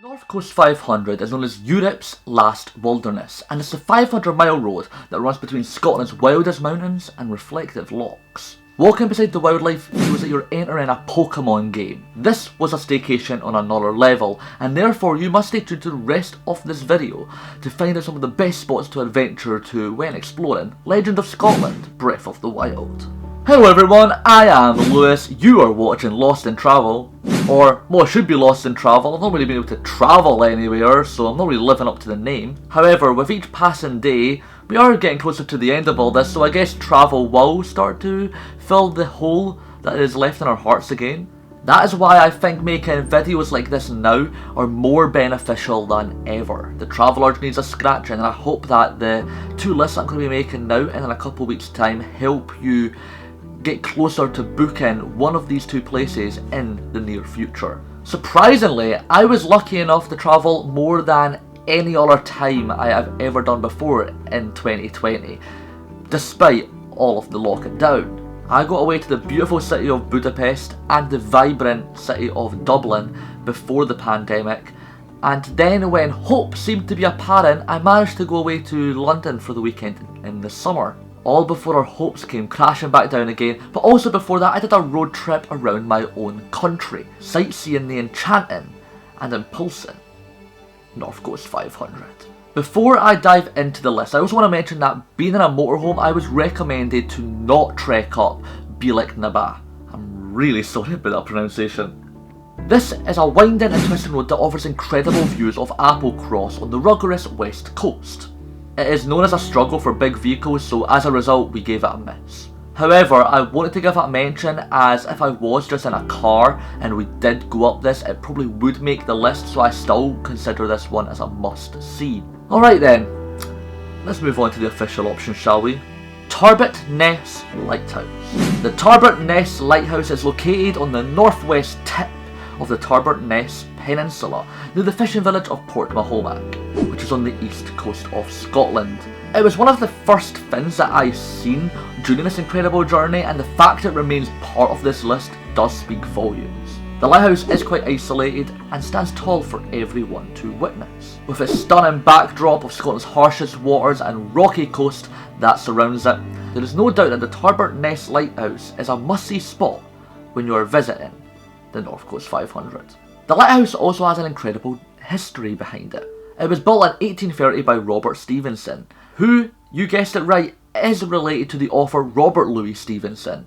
North Coast 500 is known as Europe's last wilderness, and it's the 500-mile road that runs between Scotland's wildest mountains and reflective lochs. Walking beside the wildlife feels like you're entering a Pokemon game. This was a staycation on another level, and therefore you must stay tuned to the rest of this video to find out some of the best spots to adventure to when exploring Legend of Scotland: Breath of the Wild. Hello everyone, I am Lewis, you are watching Lost in Travel, or, well, it should be Lost in Travel. I've not really been able to travel anywhere, so I'm not really living up to the name. However, with each passing day, we are getting closer to the end of all this, so I guess travel will start to fill the hole that is left in our hearts again. That is why I think making videos like this now are more beneficial than ever. The travel urge needs a scratching, and I hope that the two lists I'm going to be making now and in a couple of weeks' time help you get closer to booking one of these two places in the near future. Surprisingly, I was lucky enough to travel more than any other time I have ever done before in 2020, despite all of the locking down. I got away to the beautiful city of Budapest and the vibrant city of Dublin before the pandemic, and then when hope seemed to be apparent, I managed to go away to London for the weekend in the summer. All before our hopes came crashing back down again, but also before that I did a road trip around my own country, sightseeing the enchanting and impulsing North Coast 500. Before I dive into the list, I also want to mention that being in a motorhome, I was recommended to not trek up Bílek na Ba. I'm really sorry about that pronunciation. This is a winding and twisting road that offers incredible views of Applecross on the rugged west coast. It is known as a struggle for big vehicles, so as a result we gave it a miss. However, I wanted to give it a mention, as if I was just in a car and we did go up this, it probably would make the list, so I still consider this one as a must see. Alright then, let's move on to the official option, shall we? Tarbat-Ness Lighthouse. The Tarbat-Ness Lighthouse is located on the northwest tip of the Tarbat-Ness Peninsula, near the fishing village of Port Mahomack, which is on the east coast of Scotland. It was one of the first things that I've seen during this incredible journey, and the fact it remains part of this list does speak volumes. The lighthouse is quite isolated and stands tall for everyone to witness. With its stunning backdrop of Scotland's harshest waters and rocky coast that surrounds it, there is no doubt that the Tarbat-Ness Lighthouse is a must-see spot when you are visiting the North Coast 500. The lighthouse also has an incredible history behind it. It was built in 1830 by Robert Stevenson, who, you guessed it right, is related to the author Robert Louis Stevenson.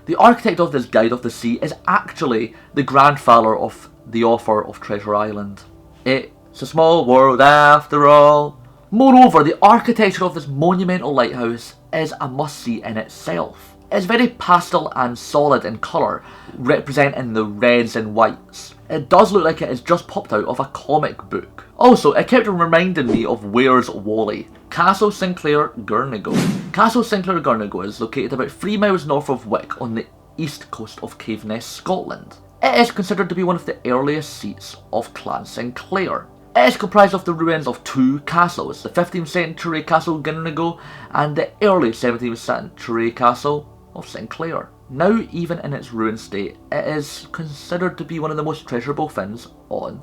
The architect of this Guide of the Sea is actually the grandfather of the author of Treasure Island. It's a small world after all. Moreover, the architecture of this monumental lighthouse is a must-see in itself. It's very pastel and solid in colour, representing the reds and whites. It does look like it has just popped out of a comic book. Also, it kept reminding me of Where's Wally? Castle Sinclair-Girnigoe. Castle Sinclair-Girnigoe is located about 3 miles north of Wick on the east coast of K&F, Scotland. It is considered to be one of the earliest seats of Clan Sinclair. It is comprised of the ruins of two castles, the 15th century Castle Girnigoe and the early 17th century Castle of Sinclair. Now, even in its ruined state, it is considered to be one of the most treasurable things on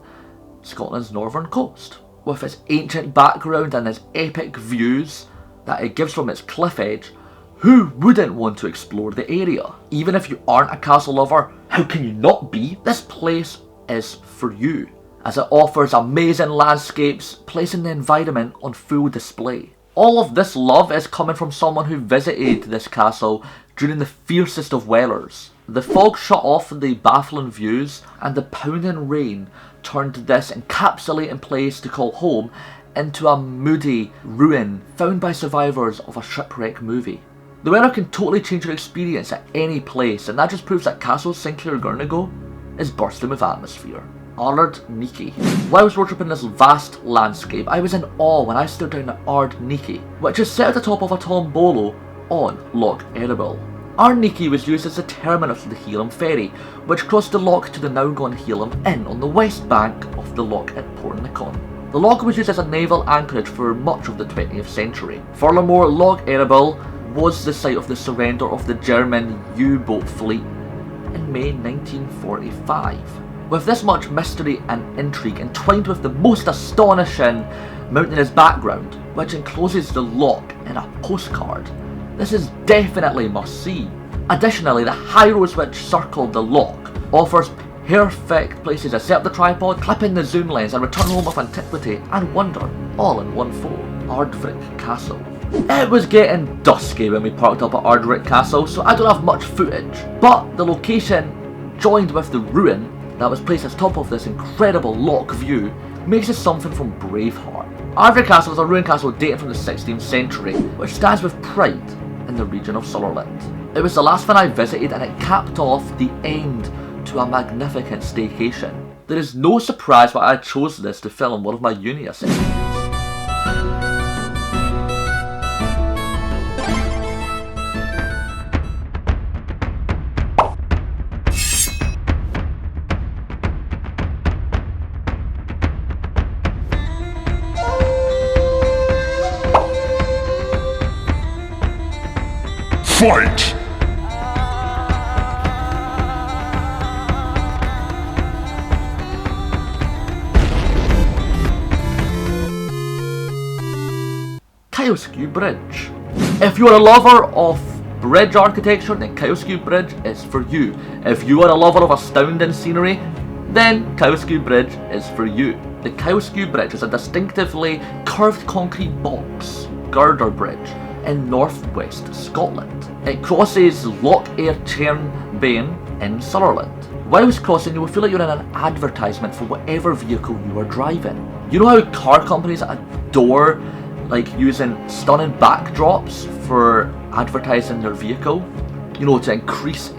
Scotland's northern coast. With its ancient background and its epic views that it gives from its cliff edge, who wouldn't want to explore the area? Even if you aren't a castle lover, how can you not be? This place is for you, as it offers amazing landscapes, placing the environment on full display. All of this love is coming from someone who visited this castle during the fiercest of weathers. The fog shut off the baffling views, and the pounding rain turned this encapsulating place to call home into a moody ruin found by survivors of a shipwreck movie. The weather can totally change your experience at any place, and that just proves that Castle Sinclair-Girnigoe is bursting with atmosphere. Ardnike. While I was road tripping this vast landscape, I was in awe when I stood down at Ardnike, which is set at the top of a tombolo on Loch Eribil. Ardnike was used as the terminus of the Helam ferry, which crossed the loch to the now gone Helam Inn on the west bank of the loch at Pornicon. The loch was used as a naval anchorage for much of the 20th century. Furthermore, Loch Eribil was the site of the surrender of the German U-boat fleet in May 1945. With this much mystery and intrigue entwined with the most astonishing mountainous background, which encloses the loch in a postcard, this is definitely a must-see. Additionally, the high roads which circle the loch offers perfect places to set up the tripod, clip in the zoom lens and return home of antiquity and wonder, all in one floor. Ivory Castle. It was getting dusky when we parked up at Ivory Castle, so I don't have much footage, but the location, joined with the ruin that was placed at top of this incredible loch view, makes it something from Braveheart. Ivory Castle is a ruined castle dating from the 16th century, which stands with pride in the region of Sutherland. It was the last one I visited and it capped off the end to a magnificent staycation. There is no surprise why I chose this to film one of my uni assignments. Fight! Kawasaki Bridge. If you are a lover of bridge architecture, then Kawasaki Bridge is for you. If you are a lover of astounding scenery, then Kawasaki Bridge is for you. The Kawasaki Bridge is a distinctively curved concrete box girder bridge in northwest Scotland. It crosses Loch Cairn in Sutherland. Whilst crossing, you will feel like you're in an advertisement for whatever vehicle you are driving. You know how car companies adore using stunning backdrops for advertising their vehicle? You know, to increase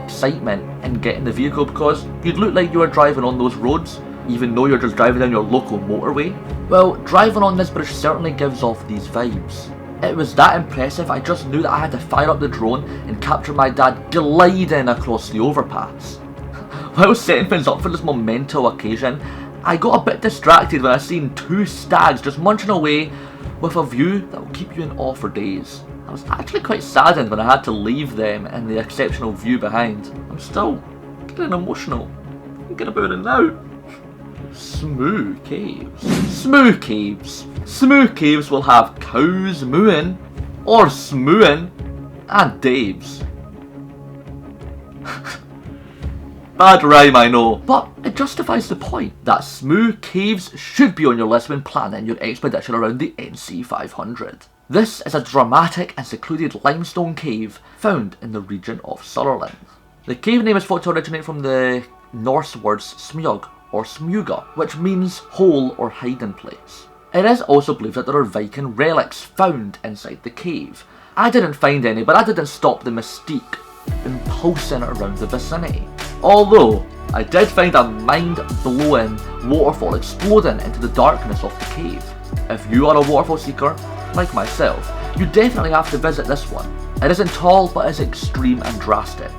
excitement in getting the vehicle, because you'd look like you are driving on those roads even though you're just driving down your local motorway. Well, driving on this bridge certainly gives off these vibes. It was that impressive, I just knew that I had to fire up the drone and capture my dad gliding across the overpass. While setting things up for this momentous occasion, I got a bit distracted when I seen two stags just munching away with a view that will keep you in awe for days. I was actually quite saddened when I had to leave them and the exceptional view behind. I'm still getting emotional thinking about it now. Smooth caves. Smooth caves. Smooth caves will have cows mooing, or smooing, and Daves. Bad rhyme, I know, but it justifies the point that smooth caves should be on your list when planning your expedition around the NC 500. This is a dramatic and secluded limestone cave found in the region of Sutherland. The cave name is thought to originate from the Norse words smjug or smjuga, which means hole or hiding place. It is also believed that there are Viking relics found inside the cave. I didn't find any, but that didn't stop the mystique impulsing around the vicinity. Although, I did find a mind-blowing waterfall exploding into the darkness of the cave. If you are a waterfall seeker, like myself, you definitely have to visit this one. It isn't tall, but is extreme and drastic.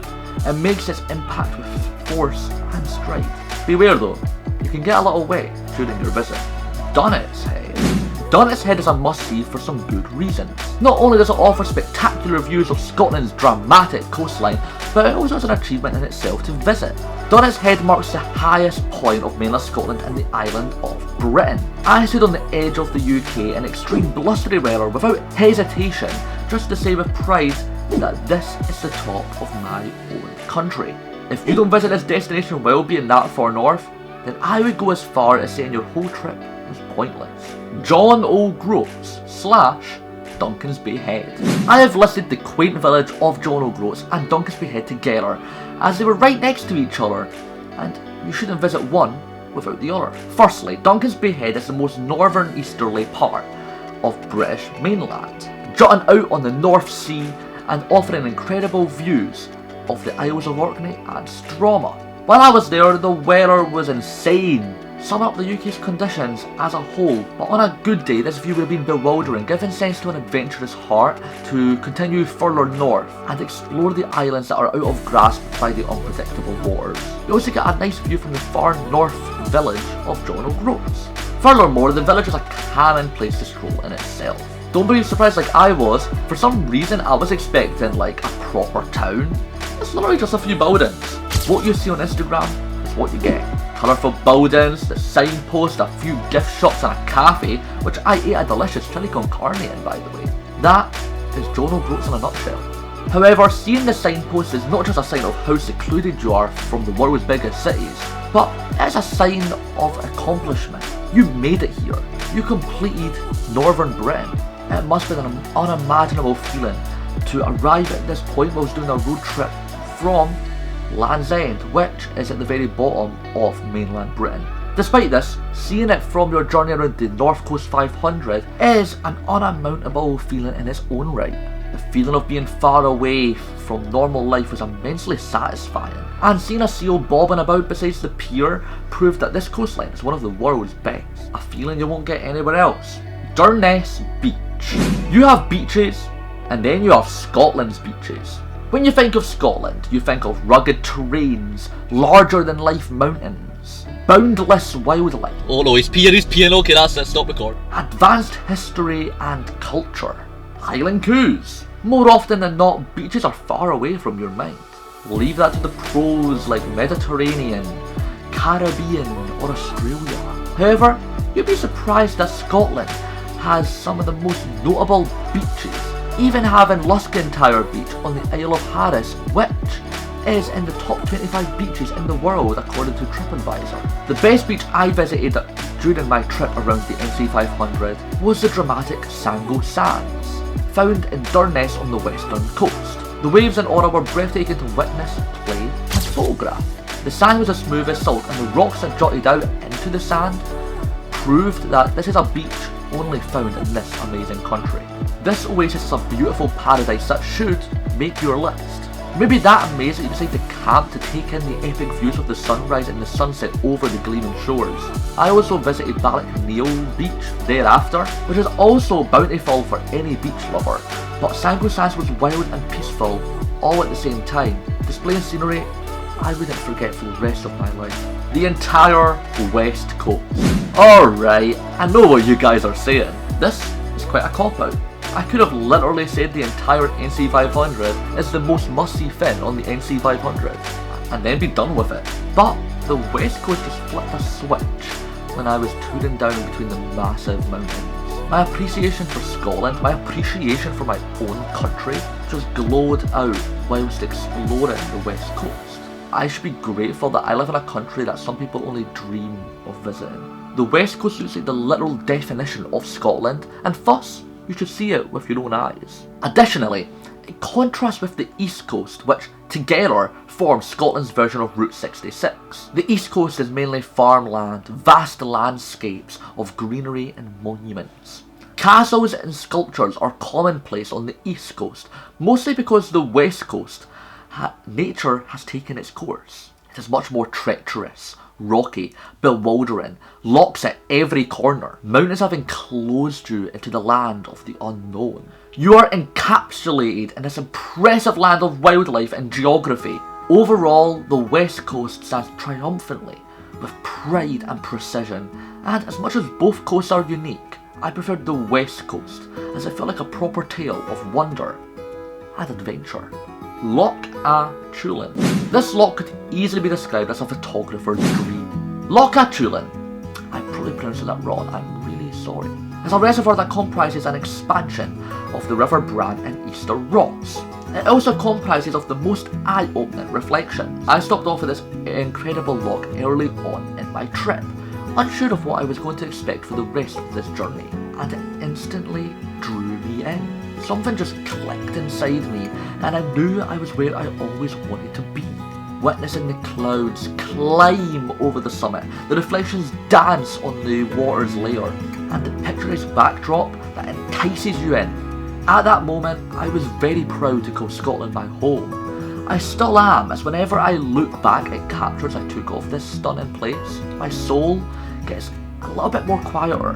It makes its impact with force and strength. Beware though, you can get a little wet during your visit. Dunet's Head. Dunet's Head is a must-see for some good reasons. Not only does it offer spectacular views of Scotland's dramatic coastline, but it also is an achievement in itself to visit. Dunet's Head marks the highest point of mainland Scotland and the island of Britain. I stood on the edge of the UK in extreme blustery weather without hesitation, just to say with pride that this is the top of my own country. If you don't visit this destination while being that far north, then I would go as far as saying your whole trip was pointless. Jonah Groves / Duncan's Bay Head. I have listed the quaint village of Jonah Groves and Duncan's Bay Head together, as they were right next to each other, and you shouldn't visit one without the other. Firstly, Duncan's Bay Head is the most northern easterly part of British mainland, jutting out on the North Sea and offering incredible views of the Isles of Orkney and Stroma. While I was there, the weather was insane, summing up the UK's conditions as a whole, but on a good day this view would have been bewildering, giving sense to an adventurous heart to continue further north and explore the islands that are out of grasp by the unpredictable waters. You also get a nice view from the far north village of Jonah Groves. Furthermore, the village is a canon place to stroll in itself. Don't be surprised like I was. For some reason I was expecting like a proper town. It's literally just a few buildings. What you see on Instagram is what you get. Colourful buildings, the signpost, a few gift shops and a cafe, which I ate a delicious chili con carne in, by the way. That is Jonah Groves in a nutshell. However, seeing the signpost is not just a sign of how secluded you are from the world's biggest cities, but it's a sign of accomplishment. You made it here. You completed Northern Britain. It must be an unimaginable feeling to arrive at this point whilst doing a road trip from Land's End, which is at the very bottom of mainland Britain. Despite this, seeing it from your journey around the North Coast 500 is an unmountable feeling in its own right. The feeling of being far away from normal life was immensely satisfying, and seeing a seal bobbing about beside the pier proved that this coastline is one of the world's best, a feeling you won't get anywhere else. Tarbat-Ness Beach. You have beaches, and then you have Scotland's beaches. When you think of Scotland, you think of rugged terrains, larger than life mountains, boundless wildlife. Oh no, he's peeing, okay, that's it, stop recording. Advanced history and culture. Highland coos. More often than not, beaches are far away from your mind. Leave that to the pros like Mediterranean, Caribbean or Australia. However, you'd be surprised that Scotland has some of the most notable beaches, even having LostInTravel.Blog on the Isle of Harris, which is in the top 25 beaches in the world according to TripAdvisor. The best beach I visited during my trip around the NC500 was the dramatic Sango Sands, found in Tarbat-Ness on the western coast. The waves and aura were breathtaking to witness, play and photograph. The sand was as smooth as silk, and the rocks that jutted out into the sand proved that this is a beach only found in this amazing country. This oasis is a beautiful paradise that should make your list. Maybe that amazed that you decide to camp to take in the epic views of the sunrise and the sunset over the gleaming shores. I also visited Tarbat-Ness Beach thereafter, which is also bountiful for any beach lover, but Sango Sands was wild and peaceful all at the same time, displaying scenery I wouldn't forget for the rest of my life. The entire West Coast. Alright, I know what you guys are saying. This is quite a cop-out. I could have literally said the entire NC500 is the most must-see thing on the NC500, and then be done with it. But the West Coast just flipped a switch when I was touring down between the massive mountains. My appreciation for Scotland, my appreciation for my own country, just glowed out whilst exploring the West Coast. I should be grateful that I live in a country that some people only dream of visiting. The West Coast looks like the literal definition of Scotland, and thus, you should see it with your own eyes. Additionally, it contrasts with the East Coast, which together form Scotland's version of Route 66. The East Coast is mainly farmland, vast landscapes of greenery and monuments. Castles and sculptures are commonplace on the East Coast, mostly because the West Coast, nature has taken its course. It is much more treacherous, rocky, bewildering, locks at every corner. Mountains have enclosed you into the land of the unknown. You are encapsulated in this impressive land of wildlife and geography. Overall, the West Coast stands triumphantly, with pride and precision, and as much as both coasts are unique, I preferred the West Coast, as it felt like a proper tale of wonder and adventure. Loch Atulin. This loch could easily be described as a photographer's dream. Loch Atulin, I probably pronounced that wrong, I'm really sorry, is a reservoir that comprises an expansion of the River Bran and Easter Rocks. It also comprises of the most eye-opening reflections. I stopped off at this incredible loch early on in my trip, unsure of what I was going to expect for the rest of this journey, and it instantly drew me in. Something just clicked inside me, and I knew I was where I always wanted to be. Witnessing the clouds climb over the summit, the reflections dance on the water's layer, and the picturesque backdrop that entices you in. At that moment, I was very proud to call Scotland my home. I still am, as whenever I look back at captures I took of this stunning place, my soul gets a little bit more quieter,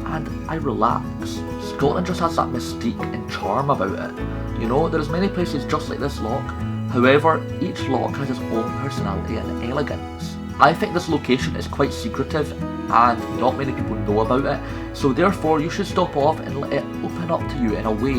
and I relax. Scotland just has that mystique and charm about it. You know, there's many places just like this loch, however, each loch has its own personality and elegance. I think this location is quite secretive and not many people know about it, so therefore you should stop off and let it open up to you in a way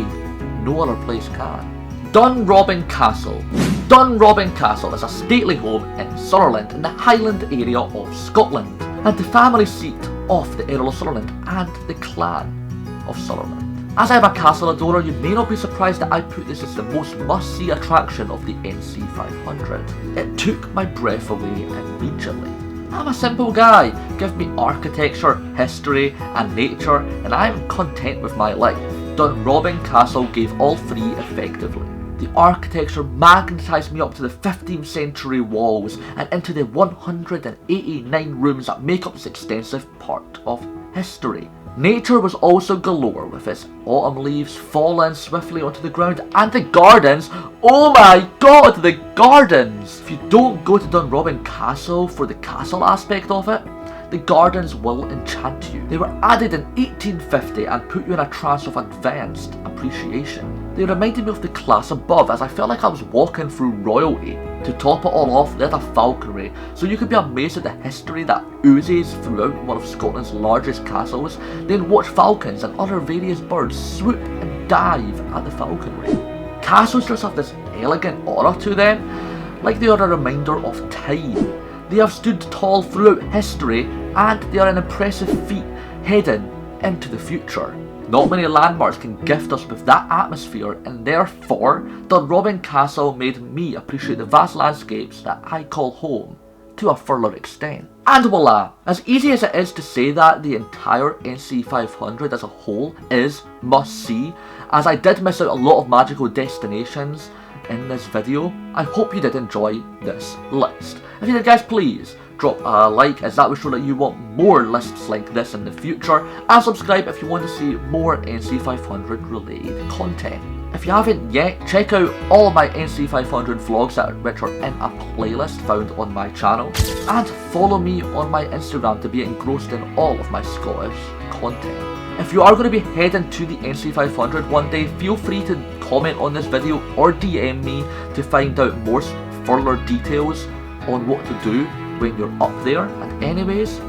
no other place can. Dunrobin Castle. Dunrobin Castle is a stately home in Sutherland in the Highland area of Scotland, and the family seat of the Earl of Sutherland and the Clan of Sutherland. As I am a castle adorer, you may not be surprised that I put this as the most must-see attraction of the NC500. It took my breath away immediately. I'm a simple guy. Give me architecture, history and nature and I'm content with my life. Dunrobin Castle gave all three effectively. The architecture magnetised me up to the 15th century walls and into the 189 rooms that make up this extensive part of history. Nature was also galore, with its autumn leaves falling swiftly onto the ground, and the gardens, oh my god, the gardens! If you don't go to Dunrobin Castle for the castle aspect of it, the gardens will enchant you. They were added in 1850 and put you in a trance of advanced appreciation. They reminded me of the class above, as I felt like I was walking through royalty. To top it all off, they had a falconry, so you could be amazed at the history that oozes throughout one of Scotland's largest castles, then watch falcons and other various birds swoop and dive at the falconry. Castles just have this elegant aura to them, like they are a reminder of time. They have stood tall throughout history, and they are an impressive feat heading into the future. Not many landmarks can gift us with that atmosphere, and therefore, Dunrobin Castle made me appreciate the vast landscapes that I call home to a further extent. And voila! As easy as it is to say that, the entire NC500 as a whole is must-see, as I did miss out a lot of magical destinations in this video. I hope you did enjoy this list. If you did, guys, please drop a like, as that will show that you want more lists like this in the future, and subscribe if you want to see more NC500 related content. If you haven't yet, check out all my NC500 vlogs which are in a playlist found on my channel, and follow me on my Instagram to be engrossed in all of my Scottish content. If you are going to be heading to the NC500 one day, feel free to comment on this video or DM me to find out more further details on what to do when you're up there. And anyways,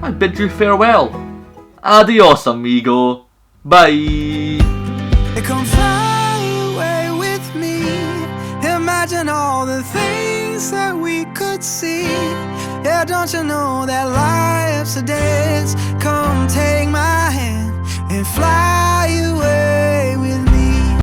I bid you farewell. Adios, amigo. Bye. Come fly away with me. Imagine all the things that we could see. Yeah, don't you know that life's a dance? Come take my hand and fly away.